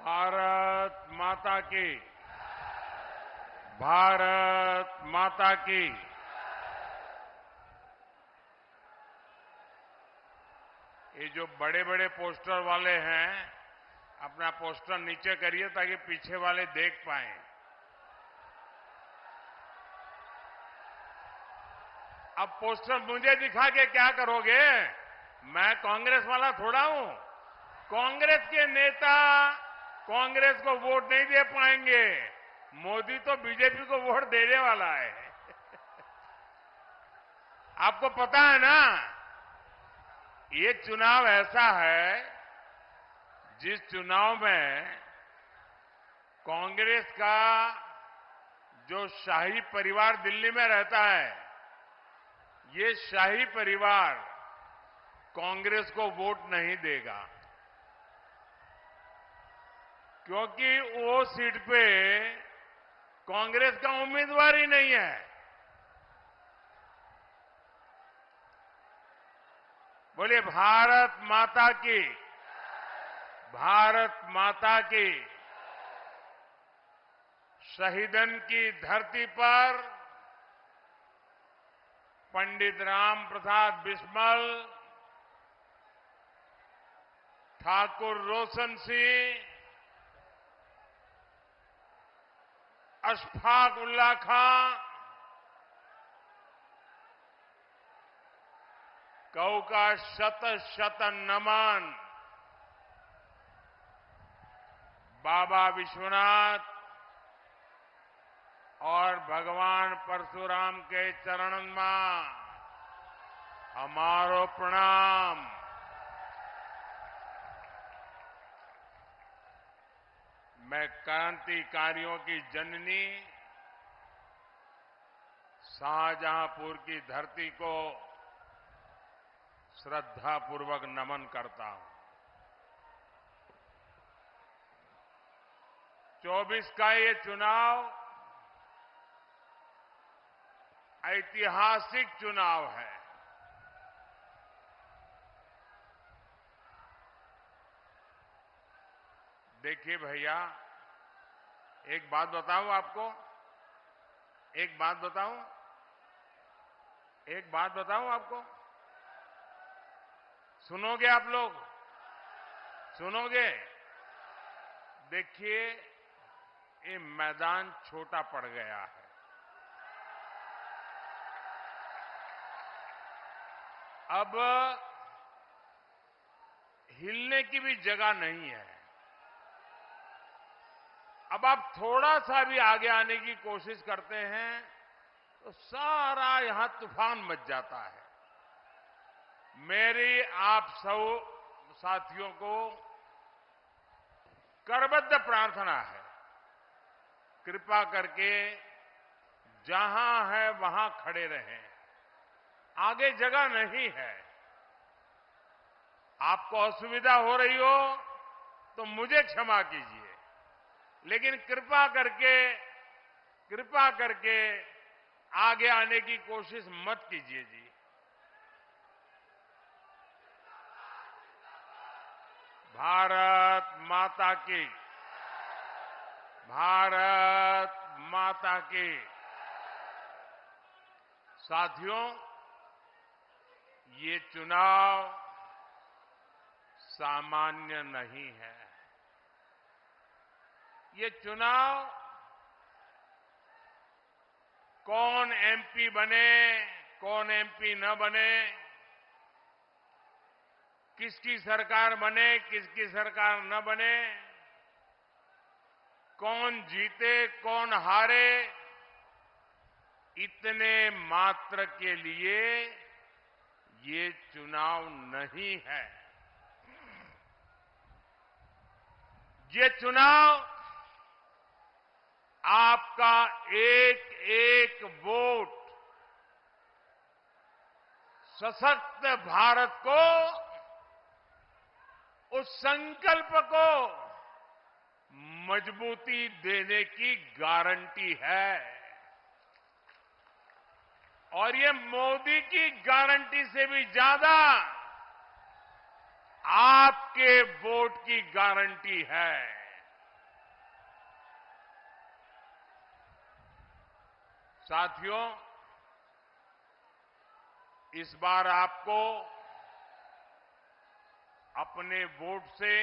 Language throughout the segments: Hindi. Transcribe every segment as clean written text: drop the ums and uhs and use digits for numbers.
भारत माता की। भारत माता की। ये जो बड़े बड़े पोस्टर वाले हैं, अपना पोस्टर नीचे करिए ताकि पीछे वाले देख पाएं। अब पोस्टर मुझे दिखा के क्या करोगे? मैं कांग्रेस वाला थोड़ा हूं। कांग्रेस के नेता कांग्रेस को वोट नहीं दे पाएंगे। मोदी तो बीजेपी को वोट देने वाला है। आपको पता है ना, ये चुनाव ऐसा है जिस चुनाव में कांग्रेस का जो शाही परिवार दिल्ली में रहता है, ये शाही परिवार कांग्रेस को वोट नहीं देगा, क्योंकि वो सीट पे कांग्रेस का उम्मीदवार ही नहीं है। बोलिए भारत माता की। भारत माता की। शहीदन की धरती पर पंडित राम प्रसाद बिस्मल, ठाकुर रोशन सिंह, अशफाक उल्ला खां, कऊ का शत शत नमन। बाबा विश्वनाथ और भगवान परशुराम के चरणन में हमारो प्रणाम। मैं क्रांतिकारियों की जननी शाहजहांपुर की धरती को श्रद्धापूर्वक नमन करता हूं। 24 का ये चुनाव ऐतिहासिक चुनाव है। देखिए भैया, एक बात बताऊं आपको। एक बात बताऊं आपको। सुनोगे आप लोग? सुनोगे? देखिए, ये मैदान छोटा पड़ गया है। अब हिलने की भी जगह नहीं है। अब आप थोड़ा सा भी आगे आने की कोशिश करते हैं तो सारा यहां तूफान मच जाता है। मेरी आप सब साथियों को करबद्ध प्रार्थना है, कृपा करके जहां है वहां खड़े रहें। आगे जगह नहीं है। आपको असुविधा हो रही हो तो मुझे क्षमा कीजिए, लेकिन कृपा करके आगे आने की कोशिश मत कीजिए जी। भारत माता की। भारत माता की। साथियों, ये चुनाव सामान्य नहीं है। ये चुनाव कौन एमपी बने, कौन एमपी न बने, किसकी सरकार बने, किसकी सरकार न बने, कौन जीते, कौन हारे, इतने मात्र के लिए ये चुनाव नहीं है। ये चुनाव आपका एक एक वोट सशक्त भारत को, उस संकल्प को मजबूती देने की गारंटी है। और ये मोदी की गारंटी से भी ज्यादा आपके वोट की गारंटी है। साथियों, इस बार आपको अपने वोट से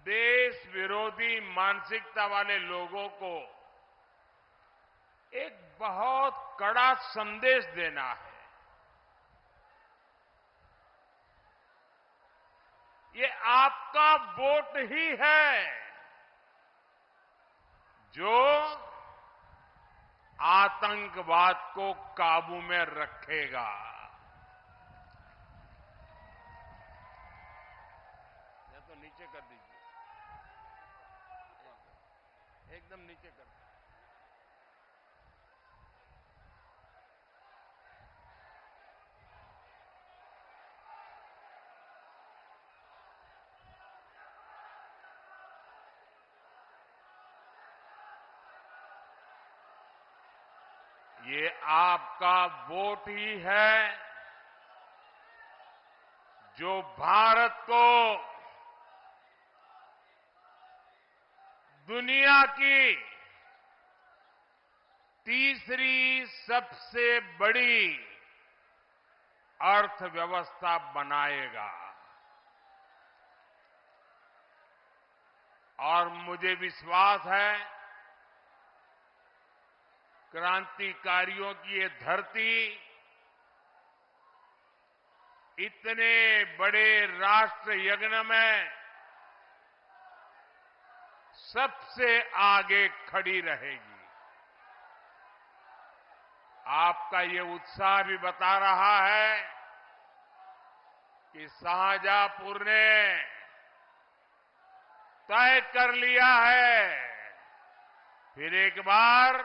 देश विरोधी मानसिकता वाले लोगों को एक बहुत कड़ा संदेश देना है। ये आपका वोट ही है जो आतंकवाद को काबू में रखेगा। या तो नीचे कर दीजिए, एकदम नीचे कर दीजिए। ये आपका वोट ही है जो भारत को दुनिया की तीसरी सबसे बड़ी अर्थव्यवस्था बनाएगा। और मुझे विश्वास है क्रांतिकारियों की ये धरती इतने बड़े राष्ट्र यज्ञ में सबसे आगे खड़ी रहेगी। आपका ये उत्साह भी बता रहा है कि शाहजहांपुर ने तय कर लिया है फिर एक बार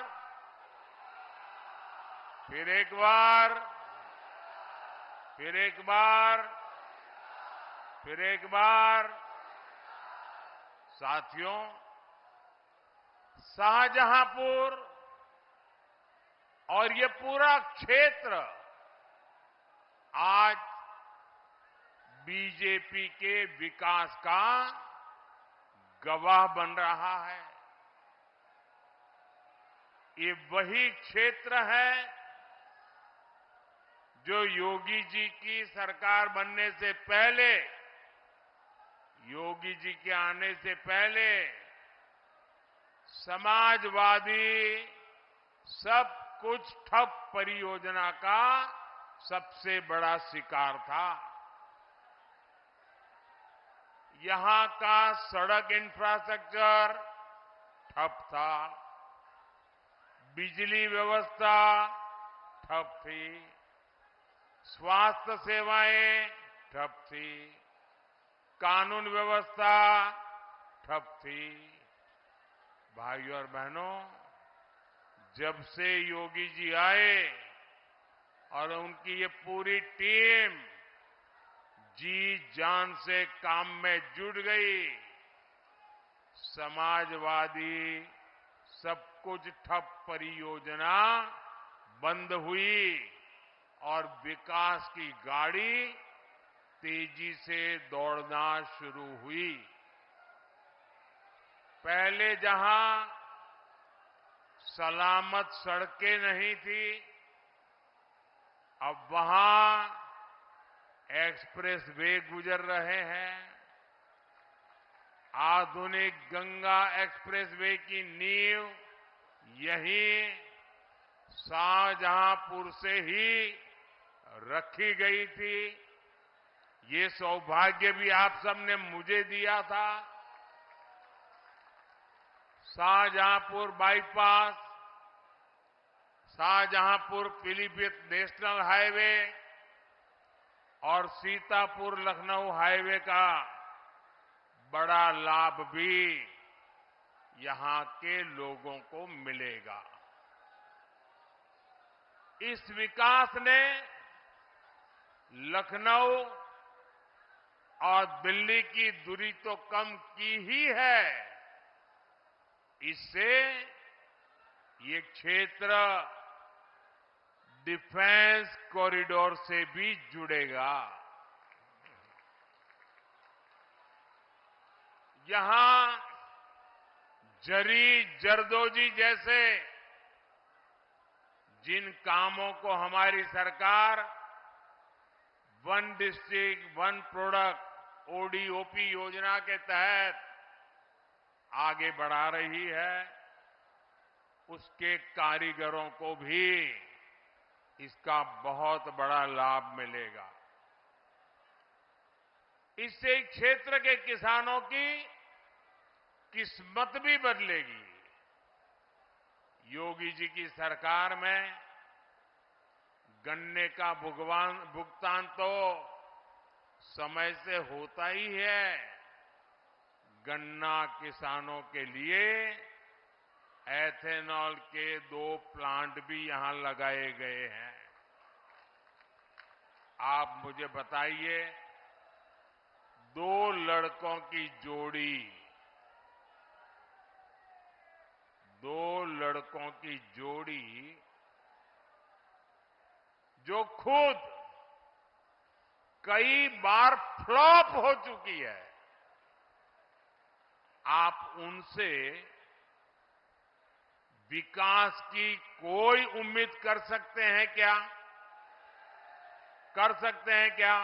साथियों, शाहजहांपुर और ये पूरा क्षेत्र आज बीजेपी के विकास का गवाह बन रहा है। ये वही क्षेत्र है जो योगी जी की सरकार बनने से पहले, योगी जी के आने से पहले समाजवादी सब कुछ ठप परियोजना का सबसे बड़ा शिकार था। यहां का सड़क इंफ्रास्ट्रक्चर ठप था, बिजली व्यवस्था ठप थी, स्वास्थ्य सेवाएं ठप थी, कानून व्यवस्था ठप थी। भाइयों और बहनों, जब से योगी जी आए और उनकी ये पूरी टीम जी जान से काम में जुट गई, समाजवादी सब कुछ ठप परियोजना बंद हुई और विकास की गाड़ी तेजी से दौड़ना शुरू हुई। पहले जहां सलामत सड़कें नहीं थी, अब वहां एक्सप्रेस वे गुजर रहे हैं। आधुनिक गंगा एक्सप्रेस वे की नींव यहीं शाहजहांपुर से ही रखी गई थी। ये सौभाग्य भी आप सबने मुझे दिया था। Shahjahanpur bypass, Shahjahanpur Pilibhit national highway और सीतापुर लखनऊ हाईवे का बड़ा लाभ भी यहां के लोगों को मिलेगा। इस विकास ने लखनऊ और दिल्ली की दूरी तो कम की ही है, इससे ये क्षेत्र डिफेंस कॉरिडोर से भी जुड़ेगा। यहां जरी जरदोजी जैसे जिन कामों को हमारी सरकार one district one product ODOP योजना के तहत आगे बढ़ा रही है, उसके कारीगरों को भी इसका बहुत बड़ा लाभ मिलेगा। इससे क्षेत्र के किसानों की किस्मत भी बदलेगी। योगी जी की सरकार में गन्ने का भुगतान तो समय से होता ही है। गन्ना किसानों के लिए एथेनॉल के 2 प्लांट भी यहां लगाए गए हैं। आप मुझे बताइए, 2 लड़कों की जोड़ी, 2 लड़कों की जोड़ी जो खुद कई बार फ्लॉप हो चुकी है, आप उनसे विकास की कोई उम्मीद कर सकते हैं क्या? कर सकते हैं क्या?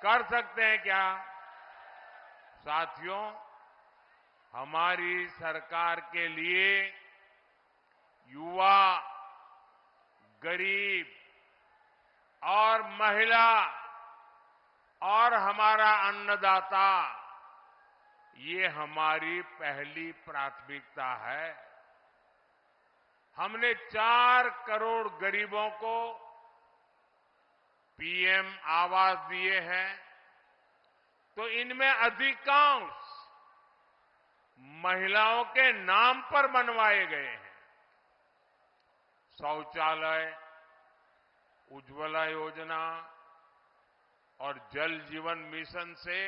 कर सकते हैं क्या? साथियों, हमारी सरकार के लिए युवा, गरीब और महिला और हमारा अन्नदाता, ये हमारी पहली प्राथमिकता है। हमने 4 करोड़ गरीबों को पीएम आवास दिए हैं, तो इनमें अधिकांश महिलाओं के नाम पर बनवाए गए हैं। शौचालय, उज्ज्वला योजना और जल जीवन मिशन से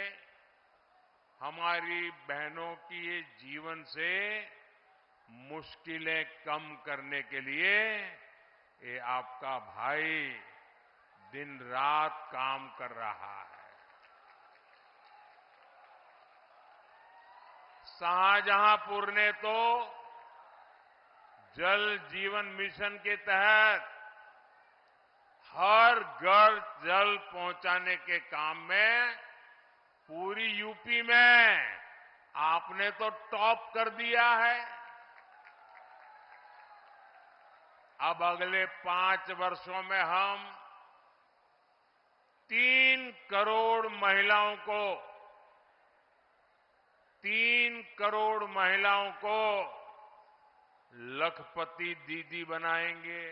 हमारी बहनों की ये जीवन से मुश्किलें कम करने के लिए ये आपका भाई दिन रात काम कर रहा है। शाहजहांपुर ने तो जल जीवन मिशन के तहत हर घर जल पहुंचाने के काम में पूरी यूपी में आपने तो टॉप कर दिया है। अब अगले 5 वर्षों में हम 3 करोड़ महिलाओं को 3 करोड़ महिलाओं को लखपति दीदी बनाएंगे।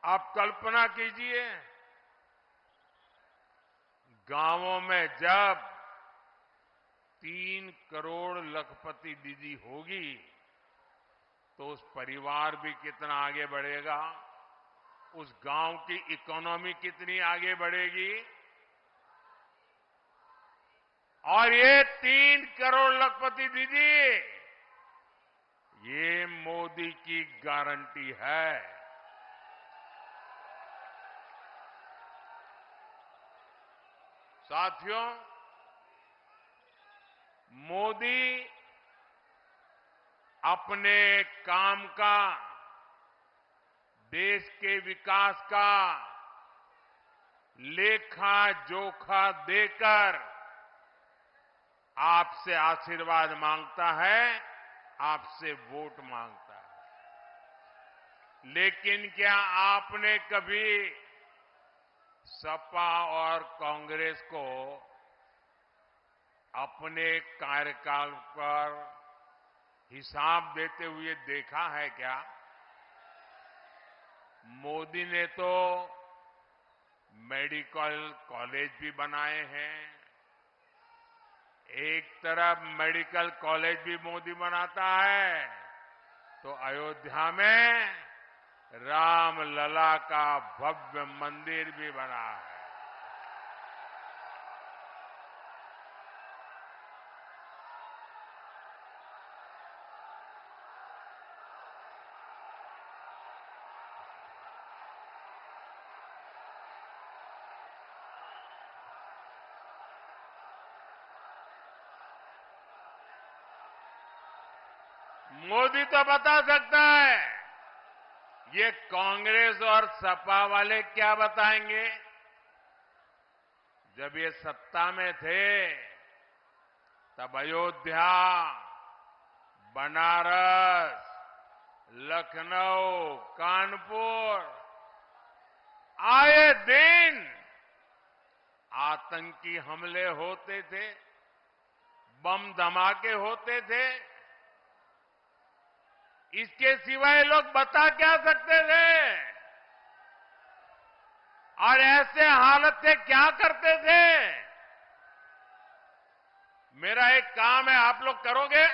आप कल्पना कीजिए, गांवों में जब 3 करोड़ लखपति दीदी होगी तो उस परिवार भी कितना आगे बढ़ेगा, उस गांव की इकोनॉमी कितनी आगे बढ़ेगी। और ये 3 करोड़ लखपति दीदी, ये मोदी की गारंटी है। साथियों, मोदी अपने काम का, देश के विकास का लेखा जोखा देकर आपसे आशीर्वाद मांगता है, आपसे वोट मांगता है। लेकिन क्या आपने कभी सपा और कांग्रेस को अपने कार्यकाल पर हिसाब देते हुए देखा है क्या? मोदी ने तो मेडिकल कॉलेज भी बनाए हैं। एक तरफ मेडिकल कॉलेज भी मोदी बनाता है, तो अयोध्या में रामलला का भव्य मंदिर भी बना है। मोदी तो बता सकता है, ये कांग्रेस और सपा वाले क्या बताएंगे? जब ये सत्ता में थे तब अयोध्या, बनारस, लखनऊ, कानपुर आए दिन आतंकी हमले होते थे, बम धमाके होते थे। इसके सिवाय लोग बता क्या सकते थे? और ऐसे हालत से क्या करते थे? मेरा एक काम है, आप लोग करोगे?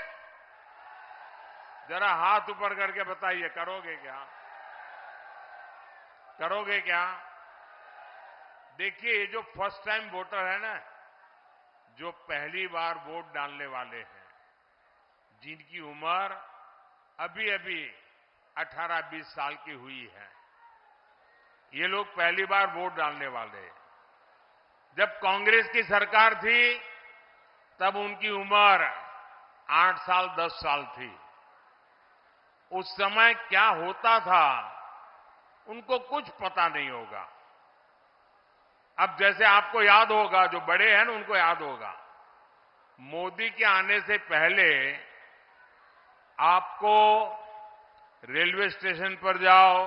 जरा हाथ ऊपर करके बताइए, करोगे क्या? करोगे क्या? देखिए, ये जो फर्स्ट टाइम वोटर है ना, जो पहली बार वोट डालने वाले हैं, जिनकी उम्र अभी अभी 18-20 साल की हुई है, ये लोग पहली बार वोट डालने वाले हैं। जब कांग्रेस की सरकार थी तब उनकी उम्र 8 साल 10 साल थी। उस समय क्या होता था उनको कुछ पता नहीं होगा। अब जैसे आपको याद होगा, जो बड़े हैं ना उनको याद होगा, मोदी के आने से पहले आपको रेलवे स्टेशन पर जाओ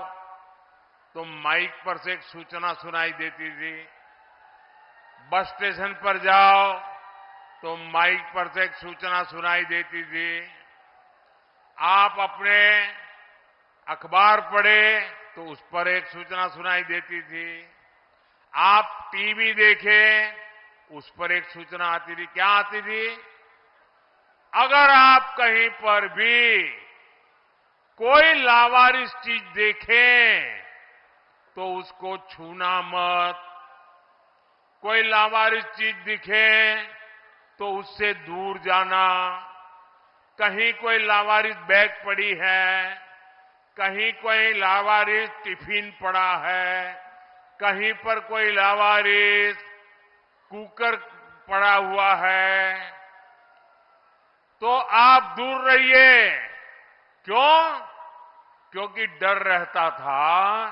तो माइक पर से एक सूचना सुनाई देती थी, बस स्टेशन पर जाओ तो माइक पर से एक सूचना सुनाई देती थी, आप अपने अखबार पढ़े तो उस पर एक सूचना सुनाई देती थी, आप टीवी देखें उस पर एक सूचना आती थी। क्या आती थी? अगर आप कहीं पर भी कोई लावारिस चीज देखें तो उसको छूना मत, कोई लावारिस चीज दिखे तो उससे दूर जाना, कहीं कोई लावारिस बैग पड़ी है, कहीं कोई लावारिस टिफिन पड़ा है, कहीं पर कोई लावारिस कुकर पड़ा हुआ है, तो आप दूर रहिए। क्यों? क्योंकि डर रहता था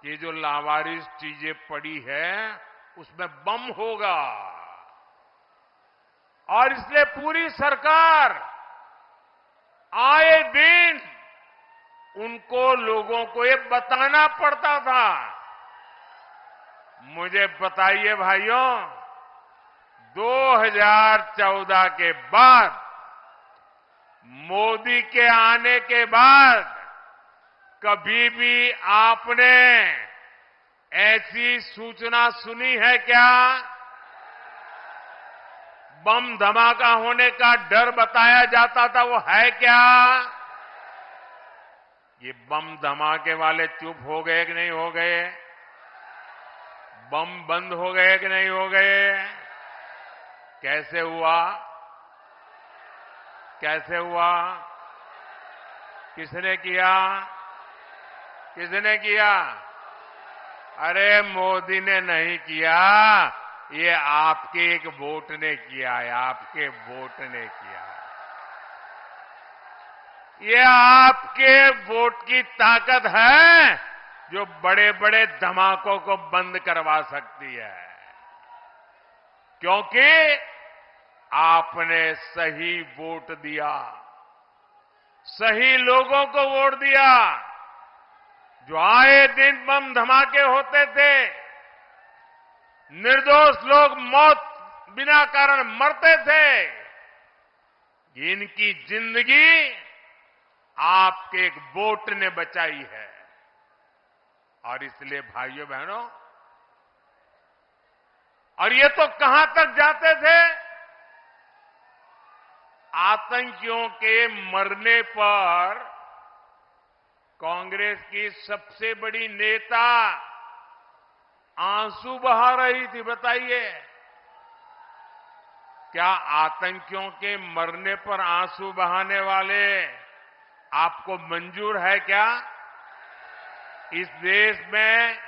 कि जो लावारिस चीजें पड़ी है उसमें बम होगा। और इसलिए पूरी सरकार आए दिन उनको, लोगों को ये बताना पड़ता था। मुझे बताइए भाइयों, 2014 के बाद, मोदी के आने के बाद कभी भी आपने ऐसी सूचना सुनी है क्या? बम धमाका होने का डर बताया जाता था, वो है क्या? ये बम धमाके वाले चुप हो गए कि नहीं हो गए? बम बंद हो गए कि नहीं हो गए? कैसे हुआ? कैसे हुआ? किसने किया? किसने किया? अरे मोदी ने नहीं किया, ये आपके एक वोट ने किया है, आपके वोट ने किया है। ये आपके वोट की ताकत है जो बड़े बड़े धमाकों को बंद करवा सकती है, क्योंकि आपने सही वोट दिया, सही लोगों को वोट दिया। जो आए दिन बम धमाके होते थे, निर्दोष लोग मौत बिना कारण मरते थे, इनकी जिंदगी आपके एक वोट ने बचाई है। और इसलिए भाइयों बहनों, और ये तो कहां तक जाते थे? आतंकियों के मरने पर कांग्रेस की सबसे बड़ी नेता आंसू बहा रही थी। बताइए, क्या आतंकियों के मरने पर आंसू बहाने वाले आपको मंजूर है क्या? इस देश में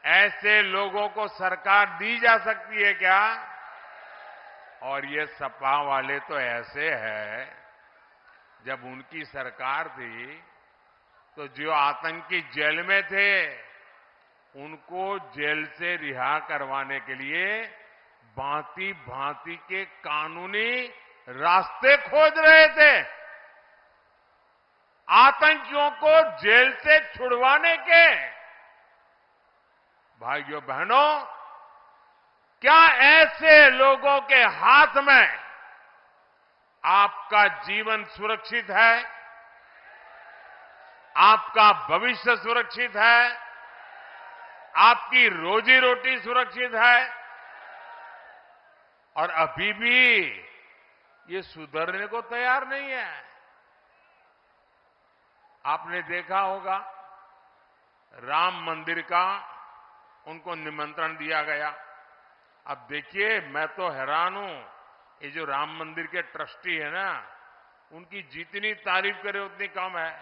ऐसे लोगों को सरकार दी जा सकती है क्या? और ये सपा वाले तो ऐसे हैं, जब उनकी सरकार थी तो जो आतंकी जेल में थे उनको जेल से रिहा करवाने के लिए भांति भांति के कानूनी रास्ते खोज रहे थे। आतंकियों को जेल से छुड़वाने के। भाइयों बहनों, क्या ऐसे लोगों के हाथ में आपका जीवन सुरक्षित है? आपका भविष्य सुरक्षित है? आपकी रोजी रोटी सुरक्षित है? और अभी भी ये सुधरने को तैयार नहीं है। आपने देखा होगा राम मंदिर का उनको निमंत्रण दिया गया। अब देखिए, मैं तो हैरान हूं, ये जो राम मंदिर के ट्रस्टी है ना, उनकी जितनी तारीफ करे उतनी कम है।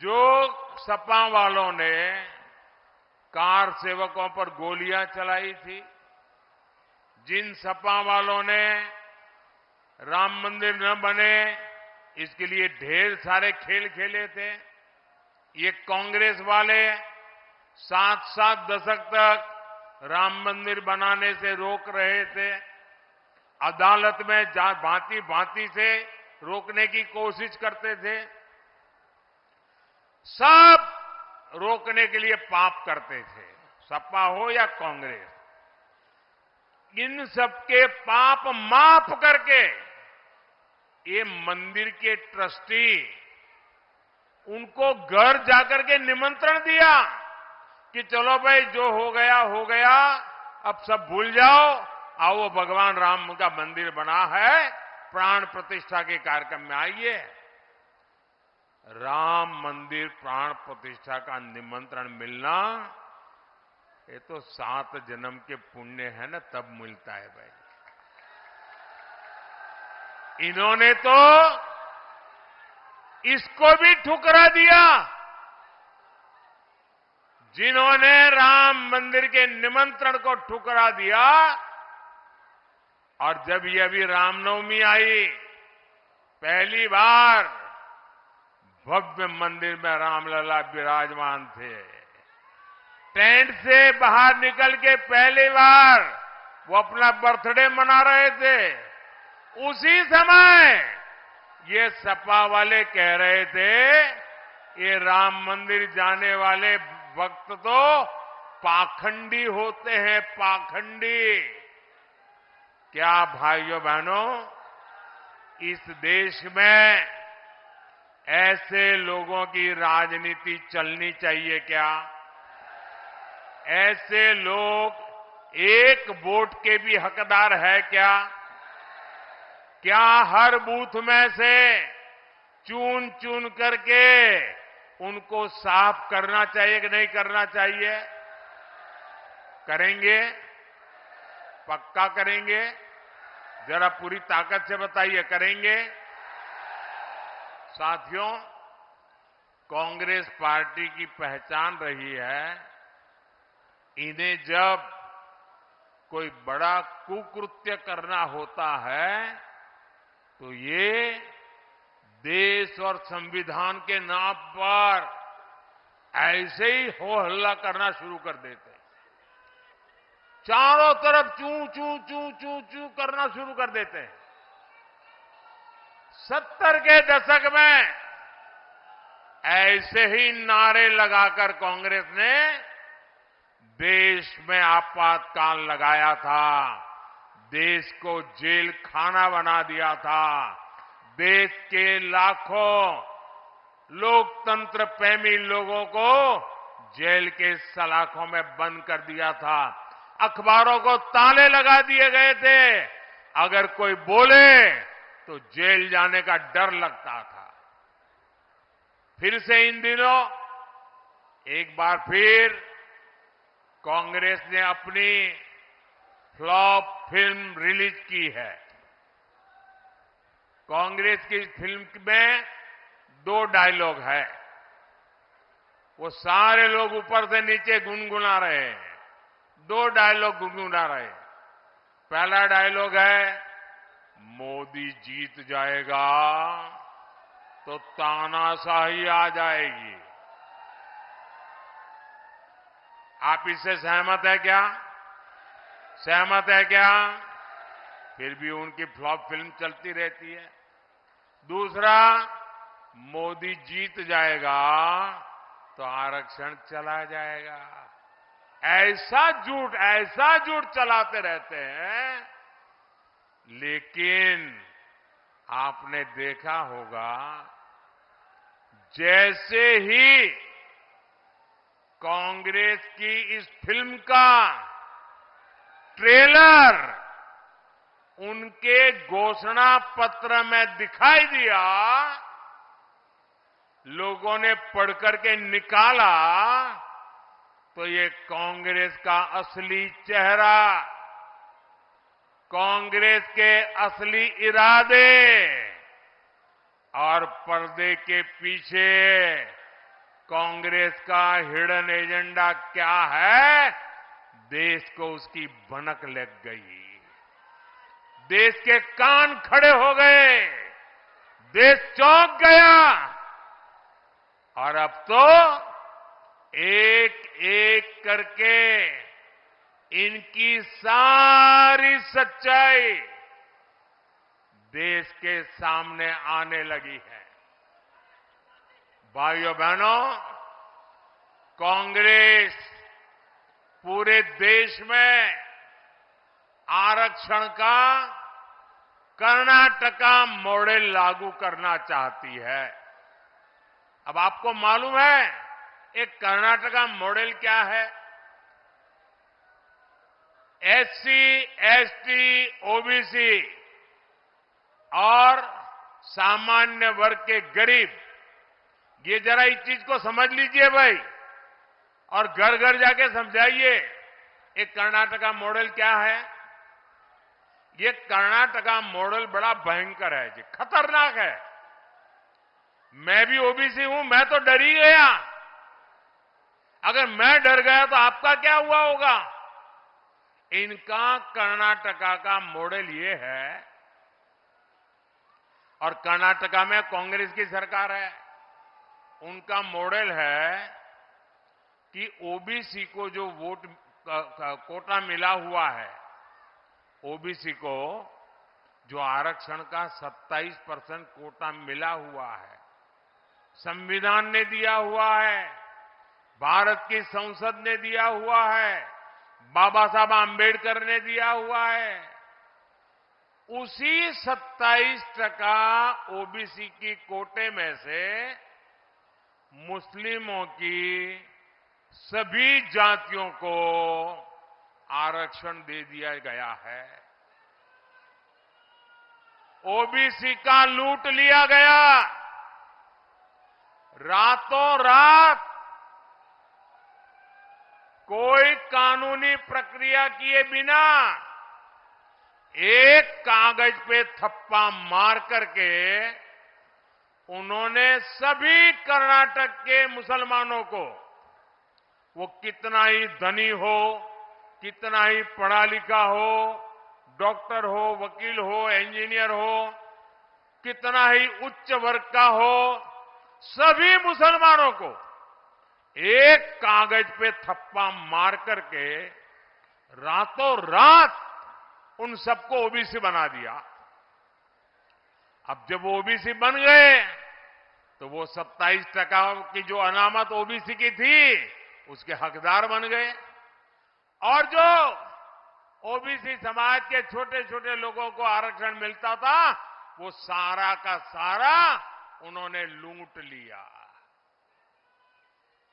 जो सपा वालों ने कार सेवकों पर गोलियां चलाई थी, जिन सपा वालों ने राम मंदिर न बने इसके लिए ढेर सारे खेल खेले थे, ये कांग्रेस वाले 7-7 दशक तक राम मंदिर बनाने से रोक रहे थे। अदालत में भांति भांति से रोकने की कोशिश करते थे। सब रोकने के लिए पाप करते थे, सपा हो या कांग्रेस। इन सबके पाप माफ करके ये मंदिर के ट्रस्टी उनको घर जाकर के निमंत्रण दिया कि चलो भाई, जो हो गया, अब सब भूल जाओ, आओ भगवान राम का मंदिर बना है, प्राण प्रतिष्ठा के कार्यक्रम में आइए। राम मंदिर प्राण प्रतिष्ठा का निमंत्रण मिलना, ये तो 7 जन्म के पुण्य है ना, तब मिलता है भाई। इन्होंने तो इसको भी ठुकरा दिया। जिन्होंने राम मंदिर के निमंत्रण को ठुकरा दिया, और जब ये अभी रामनवमी आई, पहली बार भव्य मंदिर में रामलला विराजमान थे। टेंट से बाहर निकल के पहली बार वो अपना बर्थडे मना रहे थे। उसी समय ये सपा वाले कह रहे थे, ये राम मंदिर जाने वाले भक्त तो पाखंडी होते हैं, पाखंडी। क्या भाइयों बहनों, इस देश में ऐसे लोगों की राजनीति चलनी चाहिए क्या? ऐसे लोग एक वोट के भी हकदार है क्या? क्या हर बूथ में से चुन चुन करके उनको साफ करना चाहिए कि नहीं करना चाहिए? करेंगे? पक्का करेंगे? जरा पूरी ताकत से बताइए, करेंगे? साथियों, कांग्रेस पार्टी की पहचान रही है, इन्हें जब कोई बड़ा कुकृत्य करना होता है तो ये देश और संविधान के नाम पर ऐसे ही हो हल्ला करना शुरू कर देते हैं। चारों तरफ चू चू चू चू चू करना शुरू कर देते हैं। 70 के दशक में ऐसे ही नारे लगाकर कांग्रेस ने देश में आपातकाल लगाया था, देश को जेल खाना बना दिया था, देश के लाखों लोकतंत्र प्रेमी लोगों को जेल के सलाखों में बंद कर दिया था। अखबारों को ताले लगा दिए गए थे, अगर कोई बोले तो जेल जाने का डर लगता था। फिर से इन दिनों एक बार फिर कांग्रेस ने अपनी फ्लॉप फिल्म रिलीज की है। कांग्रेस की फिल्म में 2 डायलॉग है, वो सारे लोग ऊपर से नीचे गुनगुना रहे हैं। 2 डायलॉग गुनगुना रहे हैं। पहला डायलॉग है, मोदी जीत जाएगा तो तानाशाही आ जाएगी। आप इससे सहमत है क्या? सहमत है क्या? फिर भी उनकी फ्लॉप फिल्म चलती रहती है। दूसरा, मोदी जीत जाएगा तो आरक्षण चला जाएगा। ऐसा झूठ चलाते रहते हैं। लेकिन आपने देखा होगा, जैसे ही कांग्रेस की इस फिल्म का ट्रेलर उनके घोषणा पत्र में दिखाई दिया, लोगों ने पढ़कर के निकाला तो ये कांग्रेस का असली चेहरा, कांग्रेस के असली इरादे और पर्दे के पीछे कांग्रेस का हिडन एजेंडा क्या है, देश को उसकी भनक लग गई। देश के कान खड़े हो गए, देश चौंक गया और अब तो एक एक करके इनकी सारी सच्चाई देश के सामने आने लगी है। भाइयों बहनों, कांग्रेस पूरे देश में आरक्षण का कर्नाटका मॉडल लागू करना चाहती है। अब आपको मालूम है एक कर्नाटका मॉडल क्या है? एससी, एसटी, ओबीसी और सामान्य वर्ग के गरीब, ये जरा इस चीज को समझ लीजिए भाई, और घर घर जाके समझाइए एक कर्नाटका मॉडल क्या है। ये कर्नाटका मॉडल बड़ा भयंकर है जी, खतरनाक है। मैं भी ओबीसी हूं, मैं तो डर ही गया। अगर मैं डर गया तो आपका क्या हुआ होगा? इनका कर्नाटका का मॉडल ये है, और कर्नाटका में कांग्रेस की सरकार है, उनका मॉडल है कि ओबीसी को जो वोट कोटा मिला हुआ है, ओबीसी को जो आरक्षण का 27% कोटा मिला हुआ है, संविधान ने दिया हुआ है, भारत की संसद ने दिया हुआ है, बाबा साहब आंबेडकर ने दिया हुआ है, उसी 27% ओबीसी की कोटे में से मुस्लिमों की सभी जातियों को आरक्षण दे दिया गया है। ओबीसी का लूट लिया गया। रातों रात कोई कानूनी प्रक्रिया किए बिना एक कागज पे थप्पा मार करके उन्होंने सभी कर्नाटक के मुसलमानों को, वो कितना ही धनी हो, कितना ही पढ़ा लिखा हो, डॉक्टर हो, वकील हो, इंजीनियर हो, कितना ही उच्च वर्ग का हो, सभी मुसलमानों को एक कागज पे थप्पा मार करके रातों रात उन सबको ओबीसी बना दिया। अब जब ओबीसी बन गए तो वो 27% की जो अनामत ओबीसी की थी उसके हकदार बन गए, और जो ओबीसी समाज के छोटे छोटे लोगों को आरक्षण मिलता था वो सारा का सारा उन्होंने लूट लिया।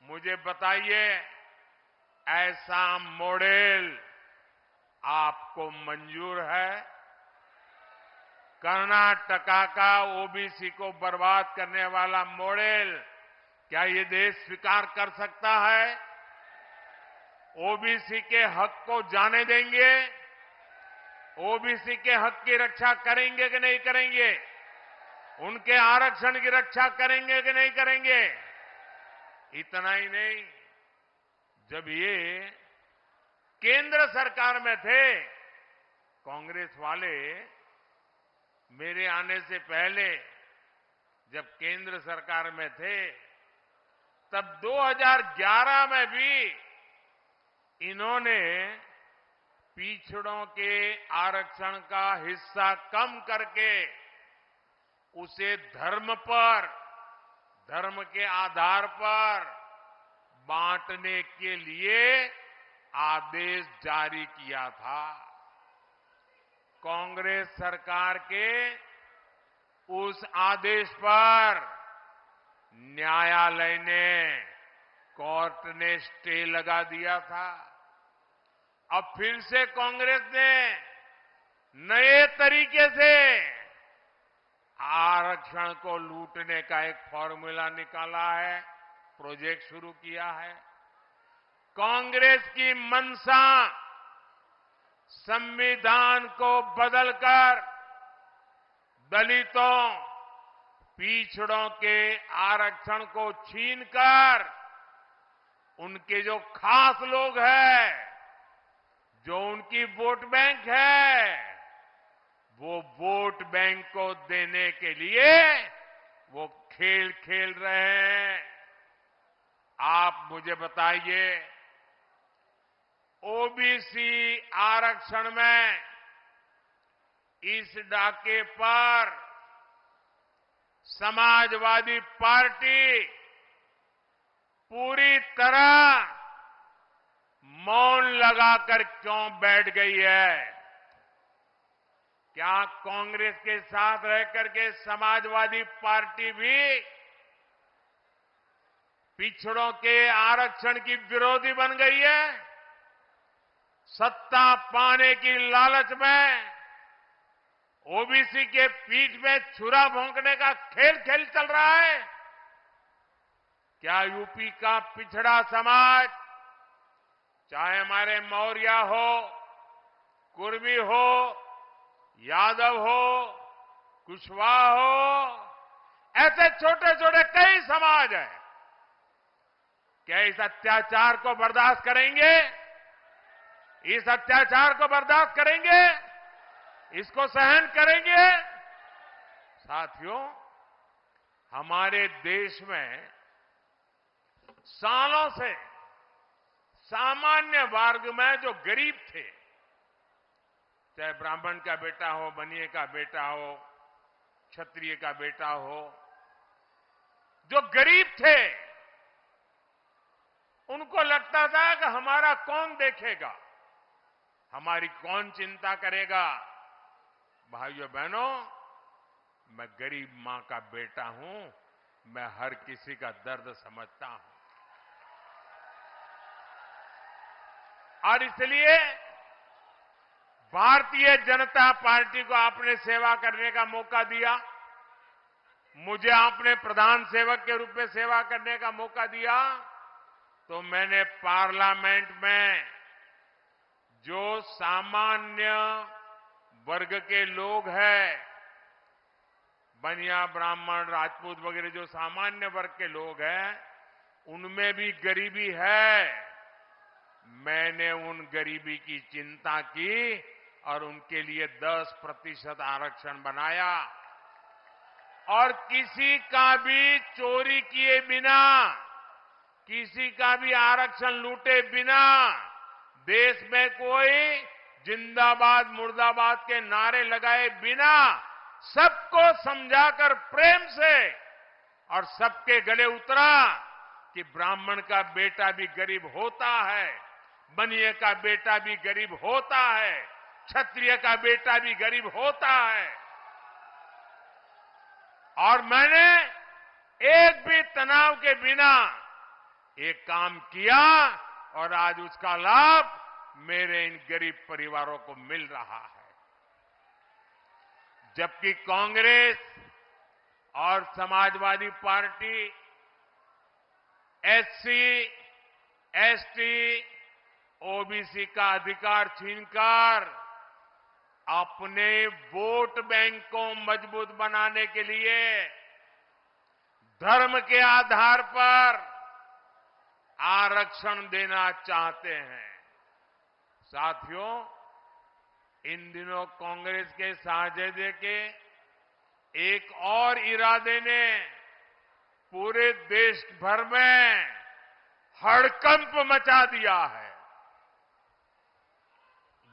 मुझे बताइए, ऐसा मॉडल आपको मंजूर है? कर्नाटका का ओबीसी को बर्बाद करने वाला मॉडल क्या ये देश स्वीकार कर सकता है? ओबीसी के हक को जाने देंगे? ओबीसी के हक की रक्षा करेंगे कि नहीं करेंगे? उनके आरक्षण की रक्षा करेंगे कि नहीं करेंगे? इतना ही नहीं, जब ये केंद्र सरकार में थे, कांग्रेस वाले मेरे आने से पहले जब केंद्र सरकार में थे तब 2011 में भी इन्होंने पिछड़ों के आरक्षण का हिस्सा कम करके उसे धर्म के आधार पर बांटने के लिए आदेश जारी किया था। कांग्रेस सरकार के उस आदेश पर न्यायालय ने, कोर्ट ने स्टे लगा दिया था। अब फिर से कांग्रेस ने नए तरीके से आरक्षण को लूटने का एक फॉर्मूला निकाला है, प्रोजेक्ट शुरू किया है। कांग्रेस की मंशा संविधान को बदलकर दलितों, पिछड़ों के आरक्षण को छीनकर उनके जो खास लोग हैं, जो उनकी वोट बैंक है, वो वोट बैंक को देने के लिए वो खेल खेल रहे हैं। आप मुझे बताइए, ओबीसी आरक्षण में इस डाके पर समाजवादी पार्टी पूरी तरह मौन लगाकर क्यों बैठ गई है? क्या कांग्रेस के साथ रहकर के समाजवादी पार्टी भी पिछड़ों के आरक्षण की विरोधी बन गई है? सत्ता पाने की लालच में ओबीसी के पीठ में छुरा भोंकने का खेल चल रहा है? क्या यूपी का पिछड़ा समाज, चाहे हमारे मौर्य हो, कुर्मी हो, यादव हो, कुशवाहा हो, ऐसे छोटे छोटे कई समाज हैं, क्या इस अत्याचार को बर्दाश्त करेंगे? इस अत्याचार को बर्दाश्त करेंगे? इसको सहन करेंगे? साथियों, हमारे देश में सालों से सामान्य वर्ग में जो गरीब थे, चाहे ब्राह्मण का बेटा हो, बनिए का बेटा हो, क्षत्रिय का बेटा हो, जो गरीब थे, उनको लगता था कि हमारा कौन देखेगा, हमारी कौन चिंता करेगा। भाइयों बहनों, मैं गरीब मां का बेटा हूं, मैं हर किसी का दर्द समझता हूं, और इसलिए भारतीय जनता पार्टी को आपने सेवा करने का मौका दिया, मुझे आपने प्रधान सेवक के रूप में सेवा करने का मौका दिया, तो मैंने पार्लियामेंट में जो सामान्य वर्ग के लोग हैं, बनिया, ब्राह्मण, राजपूत वगैरह जो सामान्य वर्ग के लोग हैं, उनमें भी गरीबी है। मैंने उन गरीबी की चिंता की और उनके लिए 10% आरक्षण बनाया, और किसी का भी चोरी किए बिना, किसी का भी आरक्षण लूटे बिना, देश में कोई जिंदाबाद मुर्दाबाद के नारे लगाए बिना सबको समझाकर प्रेम से और सबके गले उतरा कि ब्राह्मण का बेटा भी गरीब होता है, बनिए का बेटा भी गरीब होता है, क्षत्रिय का बेटा भी गरीब होता है। और मैंने एक भी तनाव के बिना एक काम किया, और आज उसका लाभ मेरे इन गरीब परिवारों को मिल रहा है। जबकि कांग्रेस और Samajwadi party SC, ST, OBC का अधिकार छीनकर अपने वोट बैंक को मजबूत बनाने के लिए धर्म के आधार पर आरक्षण देना चाहते हैं। साथियों, इन दिनों कांग्रेस के साझेदे के एक और इरादे ने पूरे देश भर में हड़कंप मचा दिया है।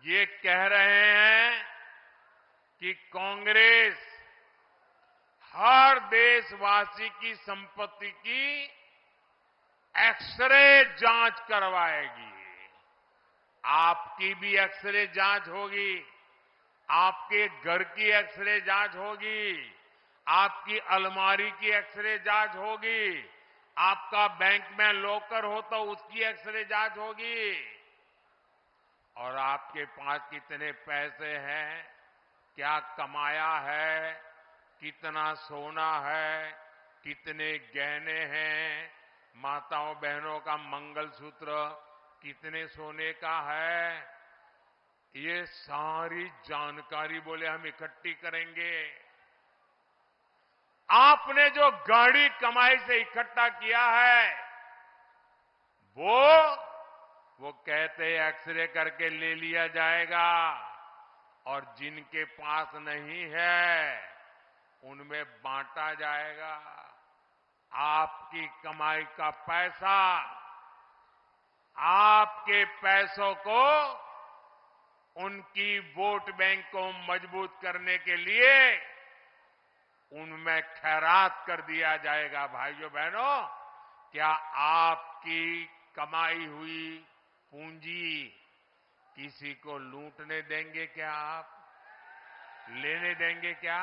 ये कह रहे हैं कि कांग्रेस हर देशवासी की संपत्ति की एक्सरे जांच करवाएगी। आपकी भी एक्सरे जांच होगी, आपके घर की एक्सरे जांच होगी, आपकी अलमारी की एक्सरे जांच होगी, आपका बैंक में लॉकर हो तो उसकी एक्सरे जांच होगी, और आपके पास कितने पैसे हैं, क्या कमाया है, कितना सोना है, कितने गहने हैं, माताओं बहनों का मंगलसूत्र कितने सोने का है, ये सारी जानकारी बोले हम इकट्ठी करेंगे। आपने जो गाड़ी कमाई से इकट्ठा किया है वो कहते एक्सरे करके ले लिया जाएगा, और जिनके पास नहीं है उनमें बांटा जाएगा। आपकी कमाई का पैसा, आपके पैसों को उनकी वोट बैंक को मजबूत करने के लिए उनमें खैरात कर दिया जाएगा। भाइयों बहनों, क्या आपकी कमाई हुई पूंजी किसी को लूटने देंगे? क्या आप लेने देंगे? क्या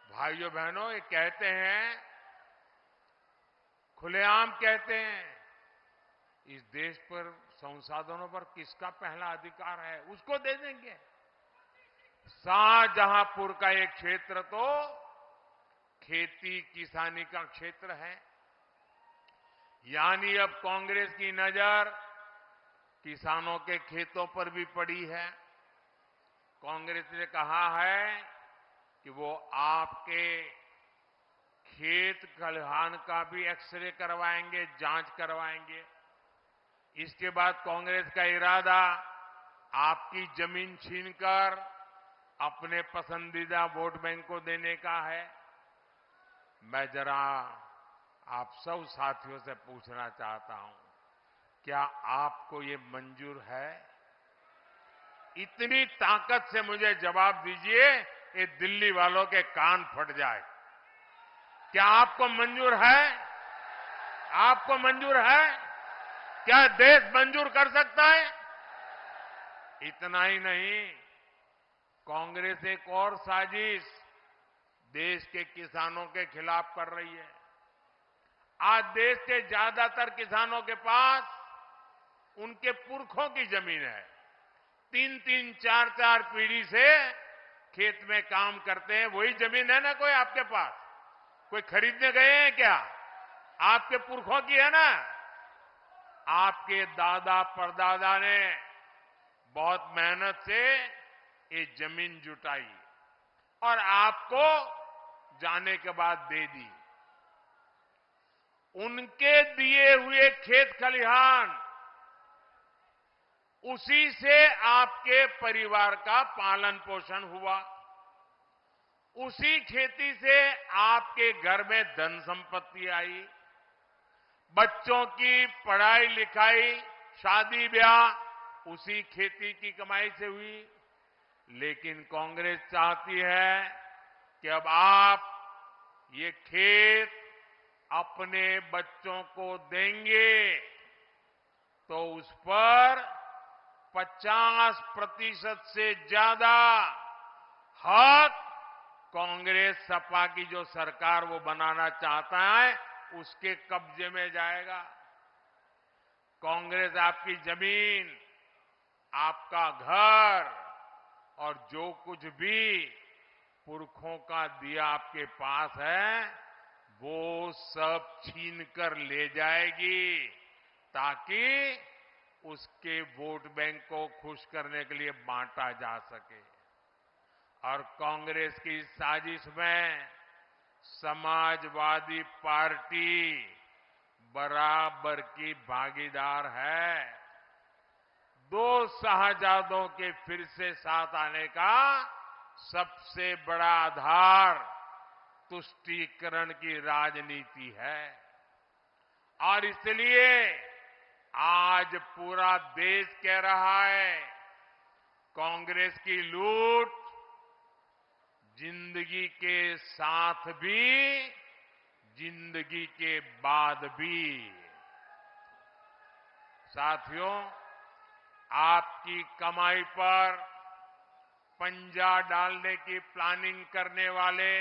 भाइयों बहनों, ये कहते हैं, खुलेआम कहते हैं, इस देश पर संसाधनों पर किसका पहला अधिकार है, उसको दे देंगे। शाहजहांपुर का एक क्षेत्र तो खेती किसानी का क्षेत्र है, यानी अब कांग्रेस की नजर किसानों के खेतों पर भी पड़ी है। कांग्रेस ने कहा है कि वो आपके खेत खलिहान का भी एक्सरे करवाएंगे, जांच करवाएंगे। इसके बाद कांग्रेस का इरादा आपकी जमीन छीनकर अपने पसंदीदा वोट बैंक को देने का है। मैं जरा आप सब साथियों से पूछना चाहता हूं, क्या आपको ये मंजूर है? इतनी ताकत से मुझे जवाब दीजिए, ये दिल्ली वालों के कान फट जाए। क्या आपको मंजूर है? आपको मंजूर है? क्या देश मंजूर कर सकता है? इतना ही नहीं, कांग्रेस एक और साजिश देश के किसानों के खिलाफ कर रही है। आज देश के ज्यादातर किसानों के पास उनके पुरखों की जमीन है। 3-3, 4-4 पीढ़ी से खेत में काम करते हैं। वही जमीन है ना कोई आपके पास? कोई खरीदने गए हैं क्या? आपके पुरखों की है ना। आपके दादा परदादा ने बहुत मेहनत से ये जमीन जुटाई और आपको जाने के बाद दे दी। उनके दिए हुए खेत खलिहान, उसी से आपके परिवार का पालन पोषण हुआ। उसी खेती से आपके घर में धन संपत्ति आई, बच्चों की पढ़ाई लिखाई, शादी ब्याह उसी खेती की कमाई से हुई। लेकिन कांग्रेस चाहती है कि अब आप ये खेत अपने बच्चों को देंगे तो उस पर 50% से ज्यादा हक कांग्रेस सपा की जो सरकार वो बनाना चाहता है उसके कब्जे में जाएगा। कांग्रेस आपकी जमीन, आपका घर और जो कुछ भी पुरखों का दिया आपके पास है वो सब छीन कर ले जाएगी ताकि उसके वोट बैंक को खुश करने के लिए बांटा जा सके। और कांग्रेस की साजिश में समाजवादी पार्टी बराबर की भागीदार है। दो शाहजादों के फिर से साथ आने का सबसे बड़ा आधार तुष्टीकरण की राजनीति है। और इसलिए आज पूरा देश कह रहा है, कांग्रेस की लूट जिंदगी के साथ भी, जिंदगी के बाद भी। साथियों, आपकी कमाई पर पंजा डालने की प्लानिंग करने वाले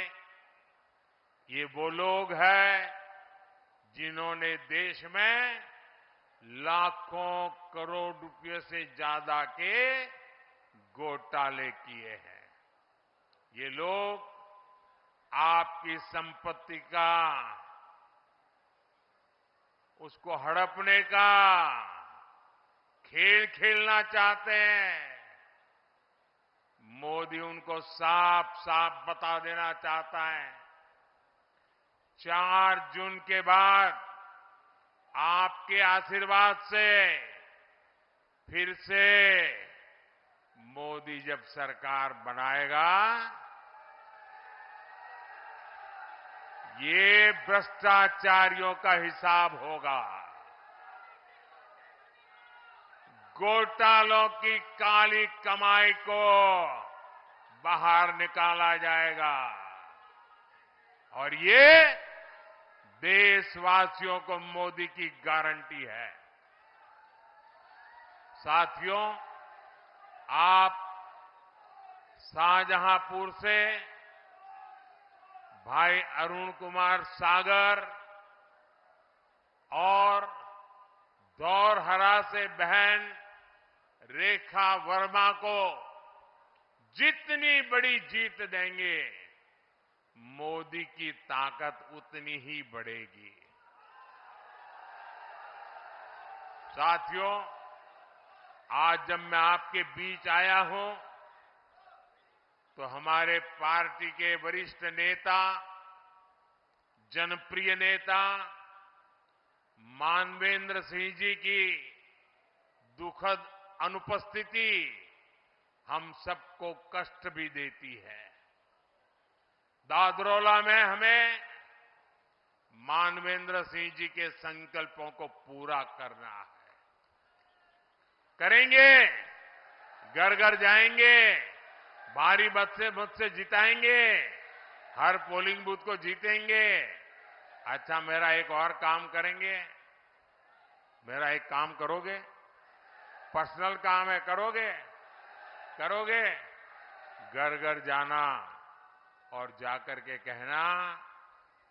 ये वो लोग हैं जिन्होंने देश में लाखों करोड़ रुपए से ज्यादा के घोटाले किए हैं। ये लोग आपकी संपत्ति का, उसको हड़पने का खेल खेलना चाहते हैं। मोदी उनको साफ साफ बता देना चाहता है, 4 जून के बाद आपके आशीर्वाद से फिर से मोदी जब सरकार बनाएगा, ये भ्रष्टाचारियों का हिसाब होगा, घोटालों की काली कमाई को बाहर निकाला जाएगा। और ये देशवासियों को मोदी की गारंटी है। साथियों, आप शाहजहांपुर से भाई अरुण कुमार सागर और दौरहरा से बहन रेखा वर्मा को जितनी बड़ी जीत देंगे, मोदी की ताकत उतनी ही बढ़ेगी। साथियों, आज जब मैं आपके बीच आया हूं तो हमारे पार्टी के वरिष्ठ नेता, जनप्रिय नेता मानवेंद्र सिंह जी की दुखद अनुपस्थिति हम सबको कष्ट भी देती है। दादरौला में हमें मानवेंद्र सिंह जी के संकल्पों को पूरा करना है। करेंगे, घर घर जाएंगे, भारी मत से जिताएंगे, हर पोलिंग बूथ को जीतेंगे। अच्छा, मेरा एक और काम करेंगे, मेरा एक काम करोगे? पर्सनल काम है, करोगे? करोगे? घर घर जाना और जाकर के कहना,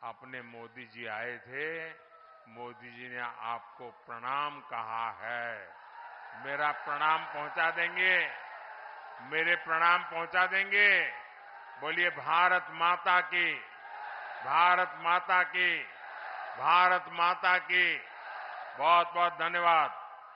अपने मोदी जी आए थे, मोदी जी ने आपको प्रणाम कहा है। मेरा प्रणाम पहुंचा देंगे, मेरे प्रणाम पहुंचा देंगे। बोलिए भारत माता की, भारत माता की, भारत माता की। बहुत बहुत धन्यवाद।